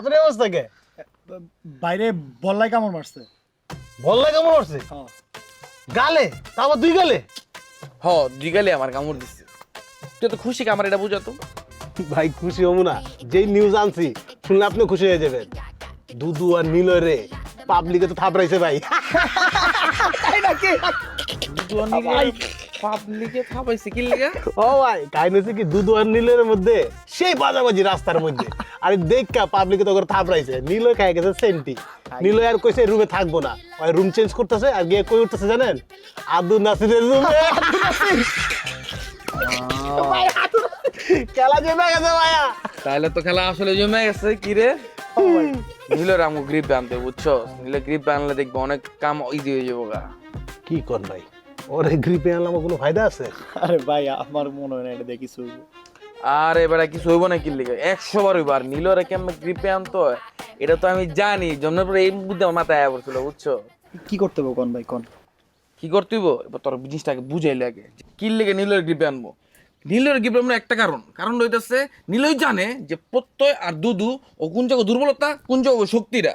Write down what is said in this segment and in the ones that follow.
আপনার এই অবস্থা কে? বাইরে বল্লাই কামড় মারছে। বললে কেমন করছে? গালে? তা আবার 2 গালে? হ, 2 গালে আমার কামড় দিচ্ছে। তুই তো খুশি কামার এটা বুঝা তো? ভাই খুশি হবো না, যেই নিউজ আনছি শুনলে আপনি খুশি হয়ে যাবেন। দুদু আর নিলয় রে পাবলিকে তো থাপড়াইছে ভাই। পাবলিকে খাবাইছে কি লাগা? ও ভাই কাহিনী হচ্ছে কি, দুদু আর নিলয়ের মধ্যে সেই বাজাবাজি রাস্তার মধ্যে। আরে দেখা পাবলিকে তো করে থাপড়াইছে, নিলয় খাই গেছে সেন্টি। নিলয় আর কইছে রুমে থাকবো না, ওই রুম চেঞ্জ করতেছে আর গিয়ে কই উঠতেছে জানেন? আব্দুল নাসিরের রুমে। খেলা জমে গেছে ভাইয়া। তাহলে তো খেলা আসলে জমে গেছে কি রে? নীলের আমগো গ্রিপ বানতে বুঝছো? নীলে গ্রিপ বানলে দেখবো অনেক কাম ইজি হয়ে যাবো গা। কি কর ভাই, ওরে গ্রিপে আনলাম কোনো ফায়দা আছে? আরে ভাই আমার মনে হয় না এটা দেখি শুরু। আর এবারে কিছু হইব না কি লিগে 100 বার হইব। আর নীলরে কেমন গ্রিপে আনতো হয় এটা তো আমি জানি, জন্মের পরে এই বুদ্ধি আমার মাথায় আয়া পড়ছিল বুঝছো? কি করতে হবে কোন ভাই কোন? কি করতে হইব এবার তোর জিনিসটাকে বুঝাই লাগে কি লিগে নীলের গ্রিপে আনবো। নীলের গ্রিপে আমরা একটা কারণ হইতেছে নীলই জানে যে প্রত্যয় আর দুদু ও কোন জায়গা দুর্বলতা কোন জায়গা শক্তিরা।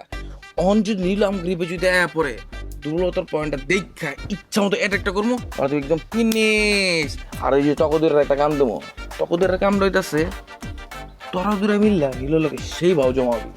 অন যদি নীলাম গ্রিপে যদি আয়া পড়ে দুর্বলতার পয়েন্টটা দেখা ইচ্ছা মতো অ্যাটাকটা করবো আর তুই একদম ফিনিশ। আর এই যে চকদের একটা কাম দেবো, চকদের কাম রইতেছে তোরা দূরে মিললা নীল লোকে সেই ভাও জমাবি।